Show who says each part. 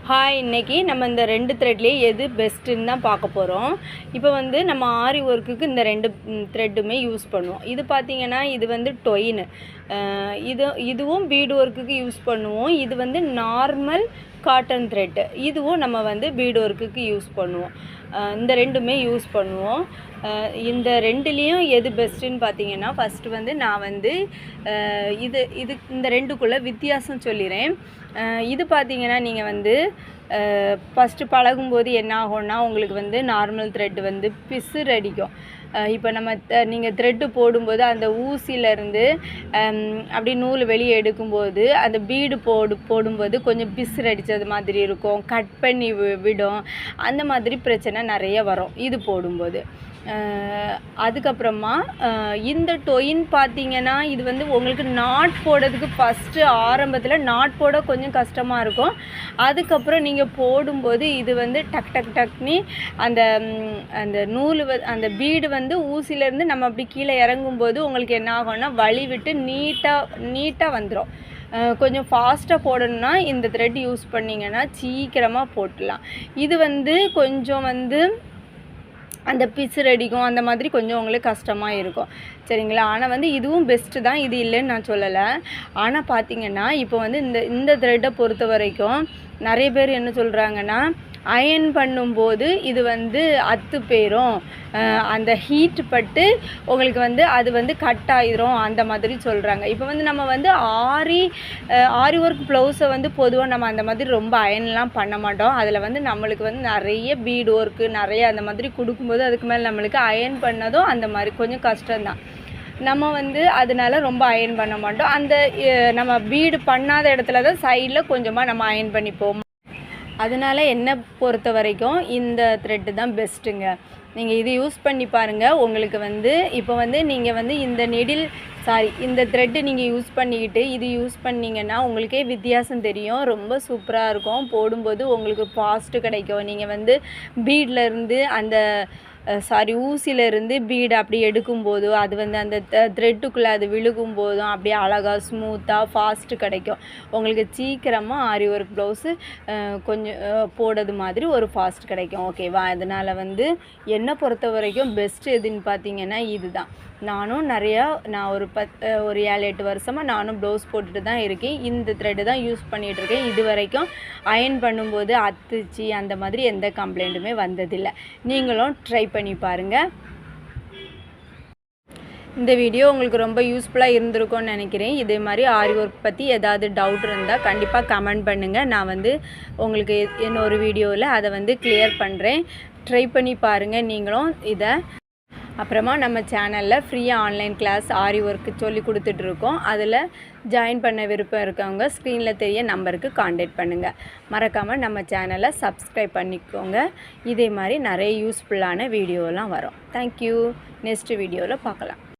Speaker 1: Hi, இன்றைக்கி நம்ம இந்த 2 த்ரெட்லேயே எது பெஸ்ட்டுன்னு தான் பார்க்க போகிறோம். இப்போ வந்து நம்ம ஆரி ஒர்க்குக்கு இந்த 2 த்ரெட்டுமே யூஸ் பண்ணுவோம். இது பார்த்திங்கன்னா இது வந்து டொயின்னு, இதுவும் பீடு ஒர்க்குக்கு யூஸ் பண்ணுவோம். இது வந்து நார்மல் காட்டன் த்ரெட்டு, இதுவும் நம்ம வந்து பீடு ஒர்க்குக்கு யூஸ் பண்ணுவோம். இந்த 2மே யூஸ் பண்ணுவோம். இந்த 2லேயும் எது பெஸ்ட்டுன்னு பார்த்தீங்கன்னா, ஃபஸ்ட்டு வந்து நான் வந்து இந்த 2க்குள்ளே வித்தியாசம் சொல்லிடுறேன். இது பார்த்தீங்கன்னா நீங்கள் வந்து ஃபஸ்ட்டு பழகும்போது என்ன ஆகும்னா, உங்களுக்கு வந்து நார்மல் த்ரெட்டு வந்து பிசுறு அடிக்கும். இப்போ நீங்கள் த்ரெட்டு போடும்போது அந்த ஊசியிலேருந்து அப்படி நூல் வெளியே எடுக்கும்போது அந்த பீடு போடும்போது கொஞ்சம் பிசுறு அடித்தது மாதிரி இருக்கும், கட் பண்ணி விடும். அந்த மாதிரி பிரச்சனை நிறைய வரும் இது போடும்போது. அதுக்கப்புறமா இந்த டொயின் பார்த்தீங்கன்னா, இது வந்து உங்களுக்கு நாட் போடுறதுக்கு ஃபஸ்ட்டு ஆரம்பத்தில் நாட் போட கொஞ்சம் கஷ்டமாக இருக்கும். அதுக்கப்புறம் நீங்கள் போடும்போது இது வந்து டக் டக் டக்னி அந்த நூல் அந்த பீடு வந்து ஊசியிலேருந்து நம்ம அப்படி கீழே இறங்கும்போது உங்களுக்கு என்ன ஆகும்னா, வழி விட்டு நீட்டாக வந்துடும். கொஞ்சம் ஃபாஸ்ட்டாக போடணுன்னா இந்த த்ரெட் யூஸ் பண்ணிங்கன்னா சீக்கிரமாக போட்டுடலாம். இது வந்து கொஞ்சம் வந்து அந்த பிசுறு அடிக்கும், அந்த மாதிரி கொஞ்சம் உங்களுக்கு கஷ்டமாக இருக்கும், சரிங்களா? ஆனால் வந்து இதுவும் பெஸ்ட்டு தான், இது இல்லைன்னு நான் சொல்லலை. ஆனால் பார்த்திங்கன்னா இப்போ வந்து இந்த த்ரெட்டை பொறுத்த வரைக்கும் நிறைய பேர் என்ன சொல்கிறாங்கன்னா, அயன் பண்ணும்போது இது வந்து அத்து போயிடும், அந்த ஹீட் பட்டு உங்களுக்கு வந்து அது வந்து கட் ஆயிரும், அந்த மாதிரி சொல்கிறாங்க. இப்போ வந்து நம்ம வந்து ஆரி ஒர்க் ப்ளவுஸை வந்து பொதுவாக நம்ம அந்த மாதிரி ரொம்ப அயன்லாம் பண்ண மாட்டோம். அதில் வந்து நம்மளுக்கு வந்து நிறைய பீடு ஒர்க்கு நிறைய அந்த மாதிரி கொடுக்கும்போது அதுக்கு மேலே நம்மளுக்கு அயன் பண்ணதும் அந்த மாதிரி கொஞ்சம் கஷ்டம்தான். நம்ம வந்து அதனால ரொம்ப அயன் பண்ண மாட்டோம். அந்த நம்ம பீடு பண்ணாத இடத்துல தான் சைடில் கொஞ்சமாக நம்ம அயன் பண்ணிப்போம். அதனால் என்னை பொறுத்த வரைக்கும் இந்த த்ரெட்டு தான் பெஸ்ட்டுங்க. நீங்கள் இது யூஸ் பண்ணி பாருங்கள். உங்களுக்கு வந்து இப்போ வந்து நீங்கள் வந்து இந்த த்ரெட்டு நீங்கள் யூஸ் பண்ணிக்கிட்டு இது யூஸ் பண்ணிங்கன்னா உங்களுக்கே வித்தியாசம் தெரியும். ரொம்ப சூப்பராக இருக்கும். போடும்போது உங்களுக்கு ஃபாஸ்ட்டு கிடைக்கும். நீங்கள் வந்து பீட்லேருந்து ஊசியிலேருந்து பீடு அப்படி எடுக்கும்போதோ அது வந்து அந்த த்ரெட்டுக்குள்ளே அது விழுகும்போதும் அப்படியே அழகாக ஸ்மூத்தாக ஃபாஸ்ட்டு கிடைக்கும். உங்களுக்கு சீக்கிரமாக ஆரி ஒர்க் ப்ளவுஸு கொஞ்சம் போடுறது மாதிரி ஒரு ஃபாஸ்ட் கிடைக்கும், ஓகேவா? அதனால் வந்து என்னை பொறுத்த வரைக்கும் பெஸ்ட்டு எதுன்னு பார்த்தீங்கன்னா இது தான். நான் ஒரு 7-8 வருஷமாக நானும் ப்ளவுஸ் போட்டுட்டு தான் இருக்கேன். இந்த த்ரெட்டு தான் யூஸ் பண்ணிகிட்ருக்கேன். இது வரைக்கும் அயன் பண்ணும்போது அத்துச்சு அந்த மாதிரி எந்த கம்ப்ளைண்ட்டுமே வந்ததில்லை. நீங்களும் ட்ரை பண்ணி பாருங்கள். இந்த வீடியோ உங்களுக்கு ரொம்ப யூஸ்ஃபுல்லாக இருந்திருக்கும்னு நினைக்கிறேன். இதே மாதிரி ஆரி ஒர்க் பற்றி ஏதாவது டவுட் இருந்தால் கண்டிப்பாக கமெண்ட் பண்ணுங்கள். நான் வந்து உங்களுக்கு இன்னொரு வீடியோவில் அதை வந்து கிளியர் பண்ணுறேன். ட்ரை பண்ணி பாருங்கள் நீங்களும் இதை. அப்புறமா நம்ம சேனலில் ஃப்ரீயாக ஆன்லைன் கிளாஸ் ஆரி ஒர்க்கு சொல்லி கொடுத்துட்ருக்கோம். அதில் ஜாயின் பண்ண விருப்பம் இருக்கவங்க ஸ்க்ரீனில் தெரிய நம்பருக்கு காண்டாக்ட் பண்ணுங்கள். மறக்காமல் நம்ம சேனலை சப்ஸ்கிரைப் பண்ணிக்கோங்க. இதே மாதிரி நிறைய யூஸ்ஃபுல்லான வீடியோலாம் வரும். தேங்க்யூ. நெக்ஸ்ட் வீடியோவில் பார்க்கலாம்.